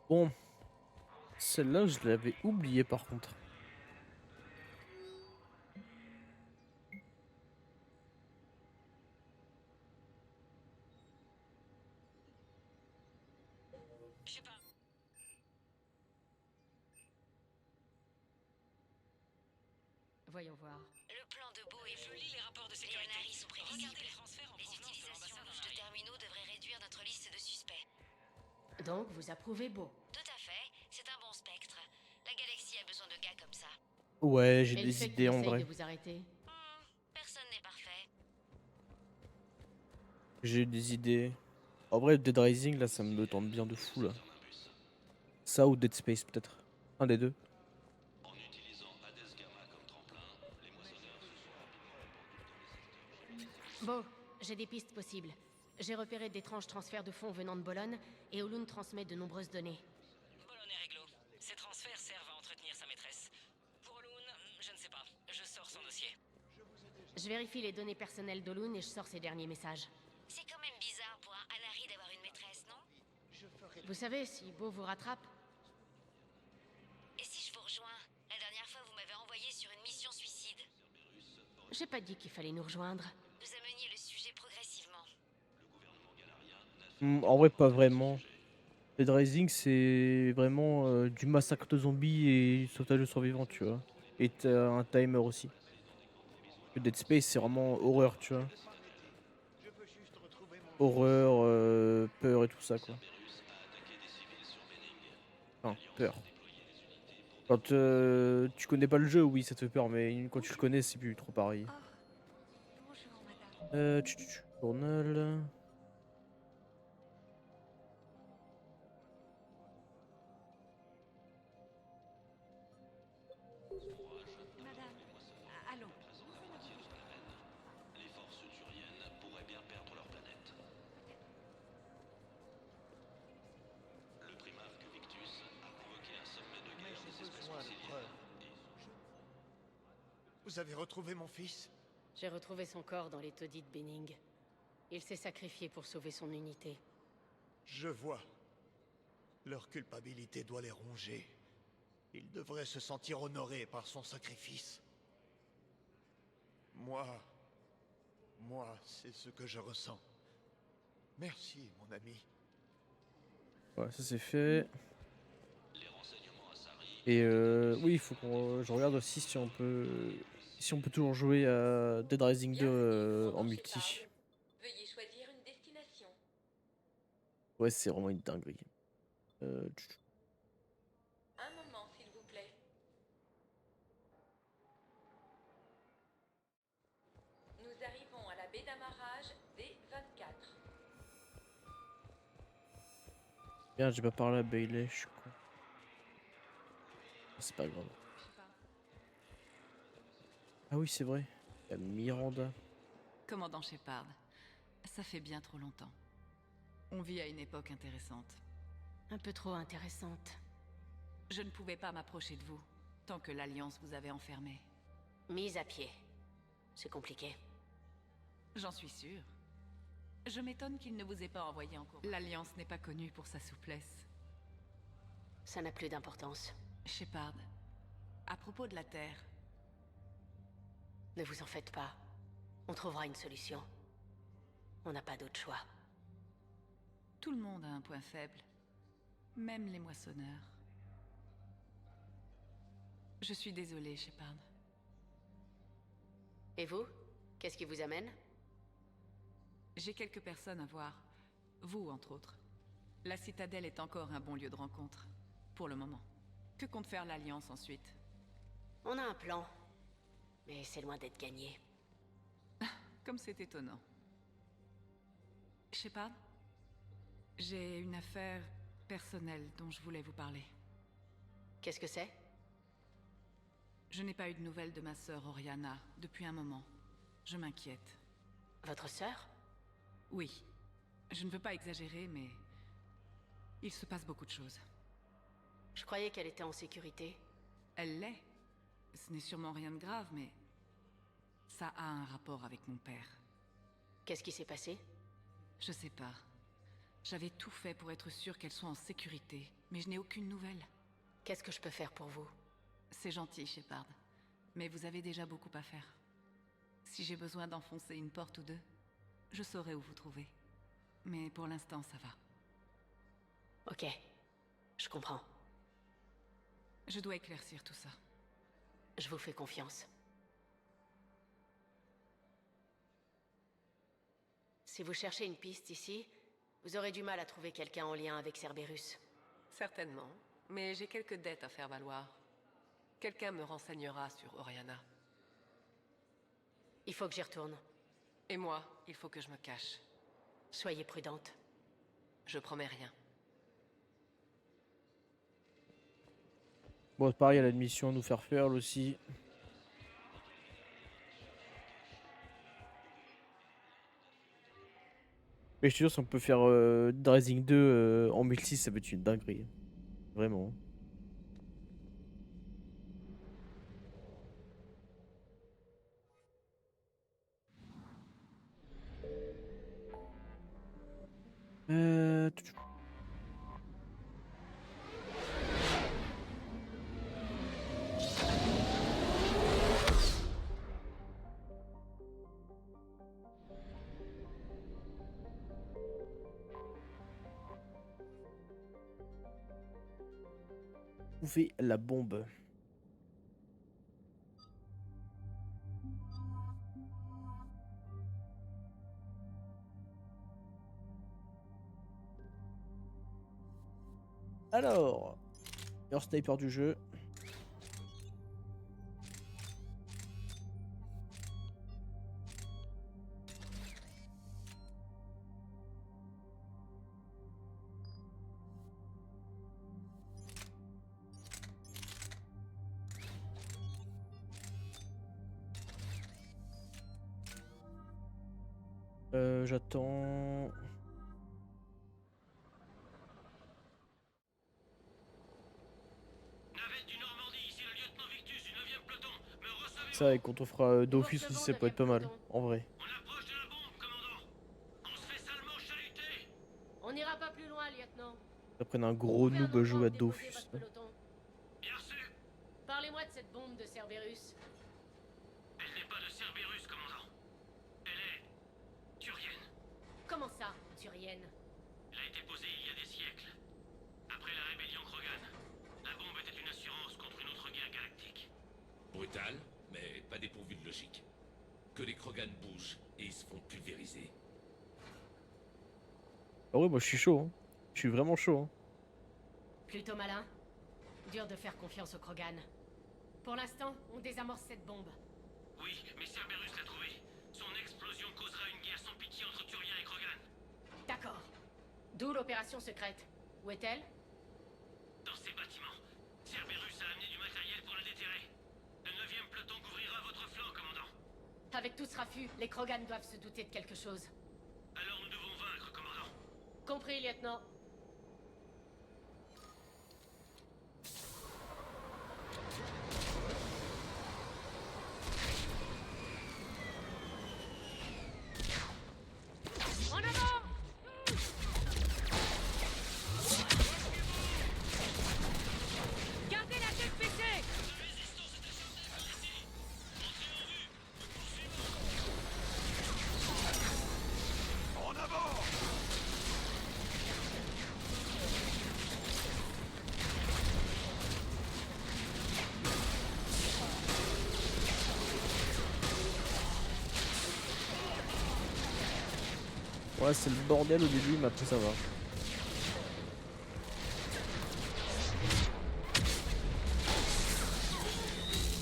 Bon. Celle-là, je l'avais oubliée par contre. Voyons voir. Le plan de Beau est je lis les rapports de sécurité. Les Anari sont prévisibles. Regardez les transferts en utilisations de terminaux devraient réduire notre liste de suspects. Donc, vous approuvez Beau? Tout à fait. C'est un bon spectre. La galaxie a besoin de gars comme ça. Ouais, j'ai Et le des fait idées qu'il en essaye vrai. de vous arrêter? Personne n'est parfait. J'ai des idées. En vrai, Dead Rising, là, ça me tente bien de fou, là. Ça ou Dead Space, peut-être. Un des deux. Beau, j'ai des pistes possibles. J'ai repéré d'étranges transferts de fonds venant de Bologne, et Olun transmet de nombreuses données. Bologne est réglo. Ces transferts servent à entretenir sa maîtresse. Pour Olun, je ne sais pas. Je sors son dossier. Je vérifie les données personnelles d'Olun et je sors ses derniers messages. C'est quand même bizarre pour un Anari d'avoir une maîtresse, non? Vous savez, si Beau vous rattrape... Et si je vous rejoins? La dernière fois, vous m'avez envoyé sur une mission suicide. J'ai pas dit qu'il fallait nous rejoindre. Vous ameniez le sujet progressivement. En vrai, pas vraiment. Dead Rising, c'est vraiment du massacre de zombies et sauvetage de survivants, tu vois. Et t'as un timer aussi. Le Dead Space, c'est vraiment horreur, tu vois. Horreur, peur et tout ça, quoi. Enfin, peur. Quand tu connais pas le jeu, oui, ça te fait peur, mais quand tu le connais, c'est plus trop pareil. Journal. Madame, allons. Les forces turiennes pourraient bien perdre leur planète. Le primarque Victus a convoqué un sommet de guerre des espèces conciliaires. Vous avez retrouvé mon fils? J'ai retrouvé son corps dans les taudis de Benning. Il s'est sacrifié pour sauver son unité. Je vois. Leur culpabilité doit les ronger. Ils devraient se sentir honorés par son sacrifice. Moi, c'est ce que je ressens. Merci, mon ami. Ouais, ça c'est fait. Et oui, il faut qu'on je regarde aussi si on peut toujours jouer à Dead Rising 2 en multi. Veuillez choisir une destination. Ouais, c'est vraiment une dinguerie. Un moment, s'il vous plaît. Nous arrivons à la baie d'amarrage D24. Merde, j'ai pas parlé à Bailey, je suis con. C'est pas grave. Ah oui, c'est vrai. Il y a Miranda. Commandant Shepard, ça fait bien trop longtemps. On vit à une époque intéressante. Un peu trop intéressante. Je ne pouvais pas m'approcher de vous, tant que l'Alliance vous avait enfermé. Mise à pied. C'est compliqué. J'en suis sûre. Je m'étonne qu'il ne vous ait pas envoyé en cours. L'Alliance n'est pas connue pour sa souplesse. Ça n'a plus d'importance. Shepard, à propos de la Terre... Ne vous en faites pas. On trouvera une solution. On n'a pas d'autre choix. Tout le monde a un point faible. Même les moissonneurs. Je suis désolée, Shepard. Et vous? Qu'est-ce qui vous amène? J'ai quelques personnes à voir. Vous, entre autres. La citadelle est encore un bon lieu de rencontre. Pour le moment. Que compte faire l'Alliance ensuite? On a un plan. Mais c'est loin d'être gagné. Comme c'est étonnant. Shepard, j'ai une affaire personnelle dont je voulais vous parler. Qu'est-ce que c'est? Je n'ai pas eu de nouvelles de ma sœur Oriana depuis un moment. Je m'inquiète. Votre sœur? Oui. Je ne veux pas exagérer, mais... il se passe beaucoup de choses. Je croyais qu'elle était en sécurité. Elle l'est. Ce n'est sûrement rien de grave, mais... ça a un rapport avec mon père. Qu'est-ce qui s'est passé? Je sais pas. J'avais tout fait pour être sûr qu'elle soit en sécurité, mais je n'ai aucune nouvelle. Qu'est-ce que je peux faire pour vous? C'est gentil, Shepard. Mais vous avez déjà beaucoup à faire. Si j'ai besoin d'enfoncer une porte ou deux, je saurai où vous trouver. Mais pour l'instant, ça va. Ok. Je comprends. Je dois éclaircir tout ça. Je vous fais confiance. Si vous cherchez une piste ici, vous aurez du mal à trouver quelqu'un en lien avec Cerberus. Certainement, mais j'ai quelques dettes à faire valoir. Quelqu'un me renseignera sur Oriana. Il faut que j'y retourne. Et moi, il faut que je me cache. Soyez prudente. Je promets rien. Bon, pareil, elle a une mission à nous faire faire, elle aussi. Mais je te jure, si on peut faire Dead Rising 2 en multi, ça peut être une dinguerie. Vraiment. Euh... trouver la bombe. Alors, meilleur sniper du jeu. J'attends. Ça, et quand on fera d'office aussi, ça peut être pas mal, en vrai. On n'ira pas plus loin, lieutenant. Ça prenne un gros noob à jouer à Dofus. Parlez-moi de cette bombe de Cerberus. Elle n'est pas de Cerberus, commandant. Elle est... turienne. Comment ça, turienne? Elle a été posée il y a des siècles. Après la rébellion Krogan. La bombe était une assurance contre une autre guerre galactique. Brutal, mais pas dépourvu de logique. Que les Krogan bougent et ils se font pulvériser. Ah ouais, moi je suis chaud. Hein. Je suis vraiment chaud. Hein. Plutôt malin. Dur de faire confiance aux Krogan. Pour l'instant, on désamorce cette bombe. Oui, mais Cerberus l'a trouvée. Son explosion causera une guerre sans pitié entre Turiens et Krogan. D'accord. D'où l'opération secrète. Où est-elle? Dans ces bâtiments. Cerberus a amené du matériel pour la déterrer. Le 9e peloton couvrira votre flanc, commandant. Avec tout ce raffut, les Krogan doivent se douter de quelque chose. Alors nous devons vaincre, commandant. Compris, lieutenant. En avant! Gardez la tête baissée! En avant! Ouais, c'est le bordel au début, mais après ça va.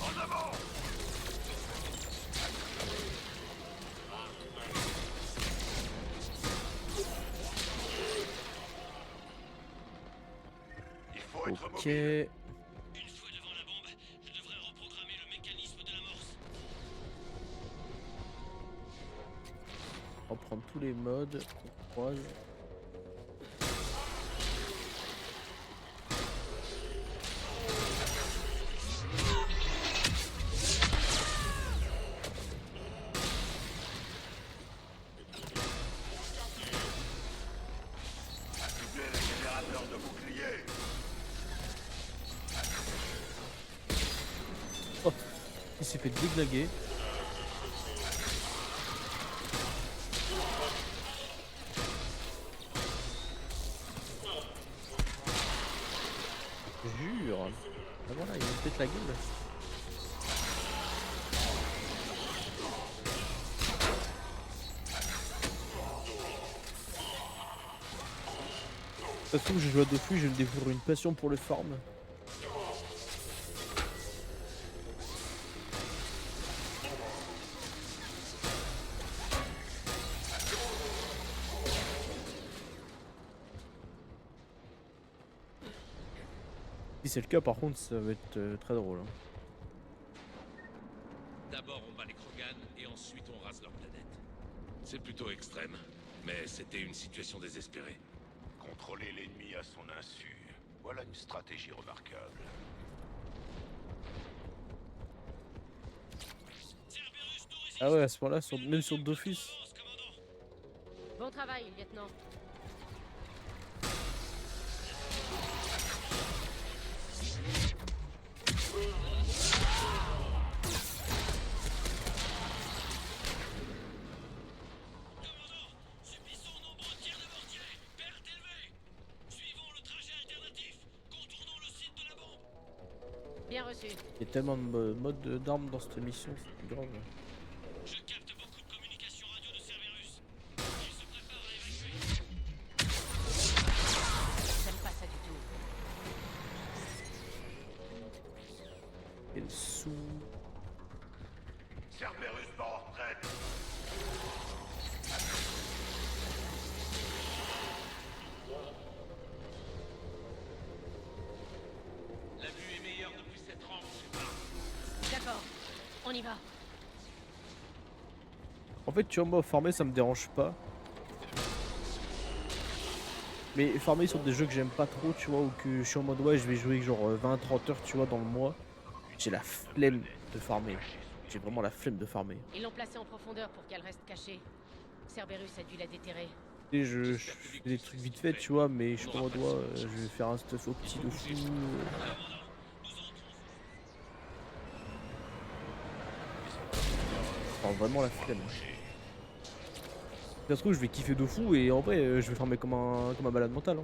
En avant! Il faut être Ok. mobile. Une fois devant la bombe, je devrais reprogrammer le mécanisme de l'amorce. On va prendre tous les modes qu'on croise. Activez les générateurs de bouclier. Oh, il s'est fait déglinguer. Jure. Ah voilà, il me pète la gueule. De toute façon, je joue à Dofus, je vais me découvrir une passion pour le farm. Si c'est le cas, par contre, ça va être très drôle. Hein. D'abord on bat les Krogan et ensuite on rase leur planète. C'est plutôt extrême, mais c'était une situation désespérée. Contrôler l'ennemi à son insu. Voilà une stratégie remarquable. Ah ouais, à ce moment-là, même sur Dofus. Bon travail, lieutenant. reçu. Il y a tellement de modes d'armes dans cette mission, c'est grave. Je capte beaucoup de communications radio de Cerberus. Il se prépare à évacuer. J'aime pas ça du tout. Et le sous. Cerberus part en retraite. La vue est meilleure depuis cette rampe, Shepard. D'accord, on y va. En fait, tu vois, moi, farmer ça me dérange pas. Mais farmer sur des jeux que j'aime pas trop, tu vois, ou que je suis en mode ouais, je vais jouer genre 20-30 heures, tu vois, dans le mois. J'ai la flemme de farmer. J'ai vraiment la flemme de farmer. Ils l'ont placée en profondeur pour qu'elle reste cachée. Cerberus a dû la déterrer. Et je fais des trucs vite fait, tu vois, mais je suis pas en mode ouais, je vais faire un stuff au petit de fou. Enfin, vraiment la flemme. Ça se trouve, je vais kiffer de fou et en vrai, je vais farmer comme un malade mental. Hein.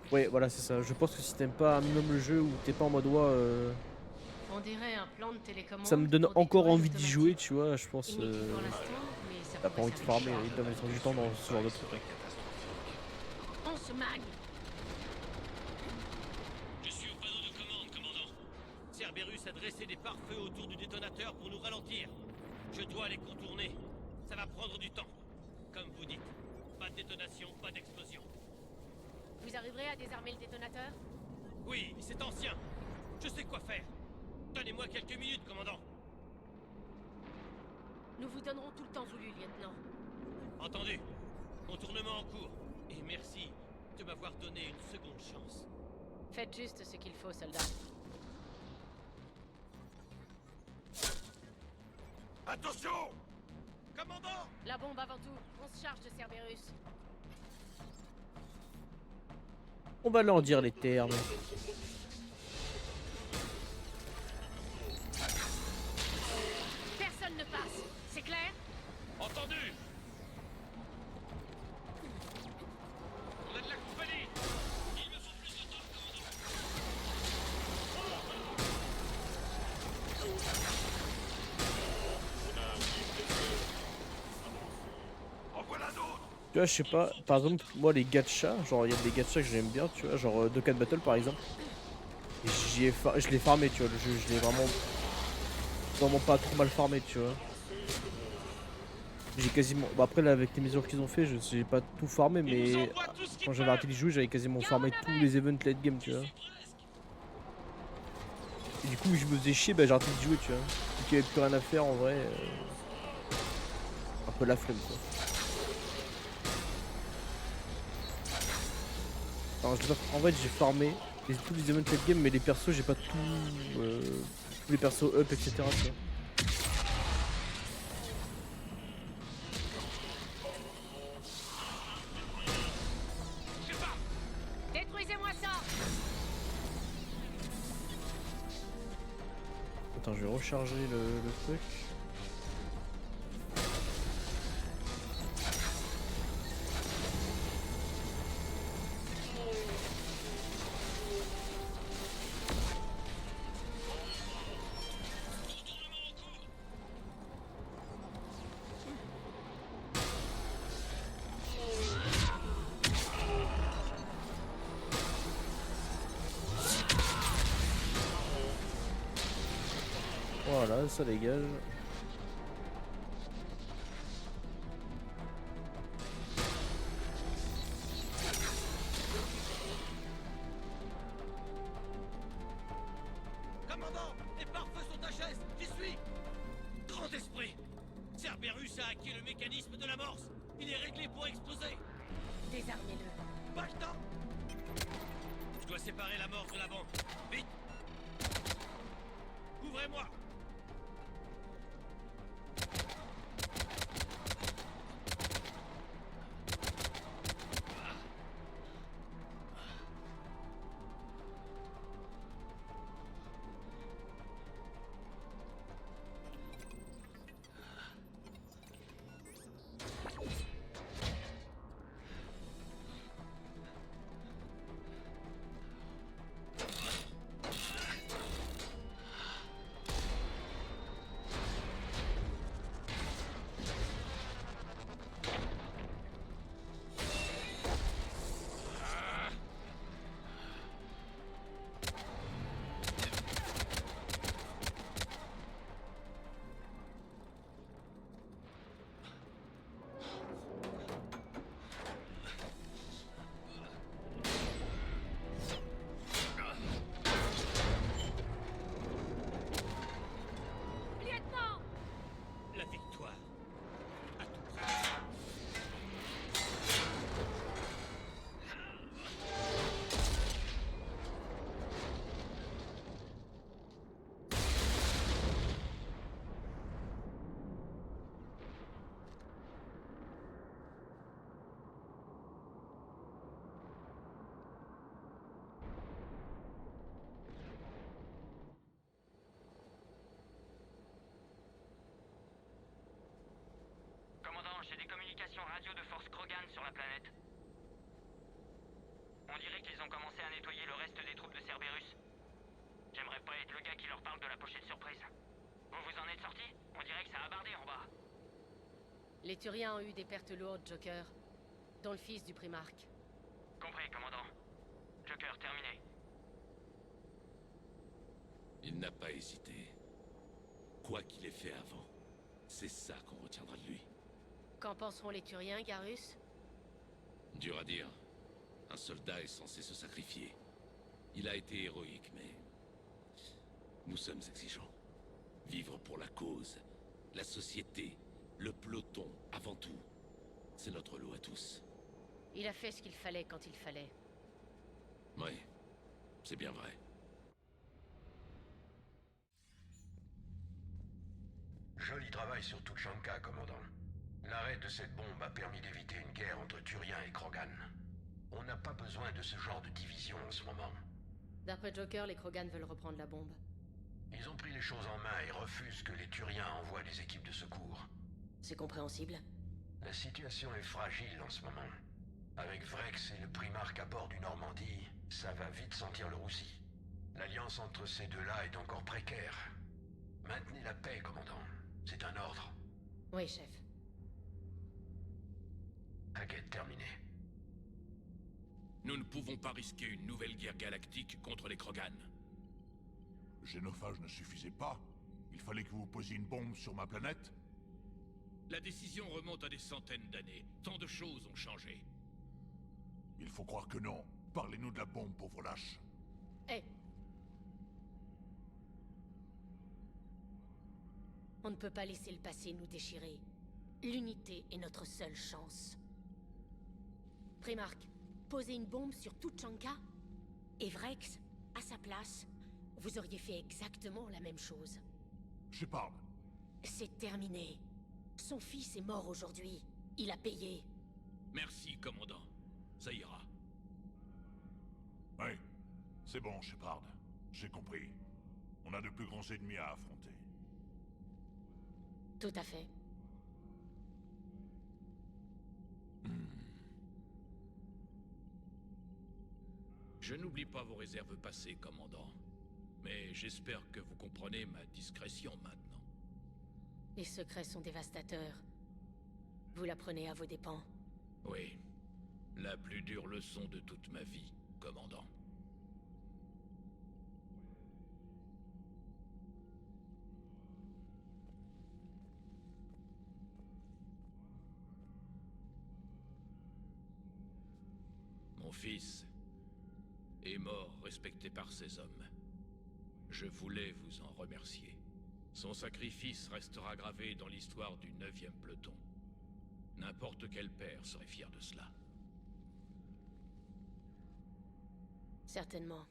Ouais, voilà, c'est ça. Je pense que si t'aimes pas un minimum le jeu ou t'es pas en mode ouais, On dirait un plan de télécommande. ça me donne pour encore détruire envie d'y automatique. jouer, tu vois. Je pense. Inutile pour l'instant, mais ça T'as pas pourrait envie de servir. farmer, il doit mettre du temps dans ce genre de truc. On se magne. Je suis au panneau de commande, commandant. Cerberus a dressé des pare-feux autour du détonateur pour nous ralentir. Je dois les contourner. Ça va prendre du temps. Comme vous dites, pas de détonation, pas d'explosion. Vous arriverez à désarmer le détonateur? Oui, c'est ancien. Je sais quoi faire. Donnez-moi quelques minutes, commandant. Nous vous donnerons tout le temps voulu, lieutenant. Entendu. Contournement en cours. Et merci de m'avoir donné une seconde chance. Faites juste ce qu'il faut, soldat. Attention! Commandant! La bombe avant tout. On se charge de Cerberus. On va leur dire les termes. Personne ne passe. C'est clair? Entendu! On a de la compagnie! Il me faut plus de temps, En voilà d'autres. Tu vois, je sais pas, par exemple, moi les gachas, genre il y a des gachas que j'aime bien, tu vois, genre Dokkan Battle par exemple. Et je l'ai farmé, tu vois, le jeu, je l'ai vraiment pas trop mal farmé, tu vois. J'ai quasiment, bon après là avec les mesures qu'ils ont fait, j'ai pas tout farmé, mais quand j'avais arrêté de jouer, j'avais quasiment farmé tous les events late game, tu vois. Et du coup, je me faisais chier, bah j'ai arrêté de jouer, tu vois. Vu qu'il y avait plus rien à faire en vrai, un peu la flemme quoi. Alors, en vrai, j'ai farmé tous les events late game, mais les persos, j'ai pas tout. Tous les persos up, etc. Tu vois. Détruisez-moi ça! Attends, je vais recharger le truc. Voilà, ça dégage. Commandant, les pare-feux sont à geste. J'y suis. Grand esprit. Cerberus a hacké le mécanisme de l'amorce. Il est réglé pour exploser. Désarmez-le. Pas le temps. Je dois séparer l'amorce de la bombe. Vite. Ouvrez-moi. la planète. On dirait qu'ils ont commencé à nettoyer le reste des troupes de Cerberus. J'aimerais pas être le gars qui leur parle de la pochette surprise. Vous vous en êtes sorti? On dirait que ça a bardé en bas. Les Turiens ont eu des pertes lourdes, Joker. Dont le fils du Primarque. Compris, commandant. Joker, terminé. Il n'a pas hésité. Quoi qu'il ait fait avant, c'est ça qu'on retiendra de lui. Qu'en penseront les Turiens, Garrus? Dur à dire. Un soldat est censé se sacrifier. Il a été héroïque, mais... nous sommes exigeants. Vivre pour la cause, la société, le peloton, avant tout. C'est notre lot à tous. Il a fait ce qu'il fallait quand il fallait. Oui, c'est bien vrai. Joli travail sur Tuchanka, commandant. L'arrêt de cette bombe a permis d'éviter une guerre entre Turiens et Krogan. On n'a pas besoin de ce genre de division en ce moment. D'après Joker, les Krogan veulent reprendre la bombe. Ils ont pris les choses en main et refusent que les Turiens envoient des équipes de secours. C'est compréhensible. La situation est fragile en ce moment. Avec Vrex et le Primarque à bord du Normandie, ça va vite sentir le roussi. L'alliance entre ces deux-là est encore précaire. Maintenez la paix, commandant. C'est un ordre. Oui, chef. Enquête terminée. Nous ne pouvons pas risquer une nouvelle guerre galactique contre les Krogan. Génophage ne suffisait pas. Il fallait que vous posiez une bombe sur ma planète. La décision remonte à des centaines d'années. Tant de choses ont changé. Il faut croire que non. Parlez-nous de la bombe, pauvre lâche. Hé! On ne peut pas laisser le passé nous déchirer. L'unité est notre seule chance. Primarque, posez une bombe sur Tuchanka, et Vrex, à sa place, vous auriez fait exactement la même chose. Shepard. C'est terminé. Son fils est mort aujourd'hui. Il a payé. Merci, commandant. Ça ira. Oui, c'est bon, Shepard. J'ai compris. On a de plus grands ennemis à affronter. Tout à fait. Je n'oublie pas vos réserves passées, commandant. Mais j'espère que vous comprenez ma discrétion maintenant. Les secrets sont dévastateurs. Vous l'apprenez à vos dépens. Oui. La plus dure leçon de toute ma vie, commandant. Mon fils est mort respecté par ses hommes. Je voulais vous en remercier. Son sacrifice restera gravé dans l'histoire du 9e peloton. N'importe quel père serait fier de cela. Certainement.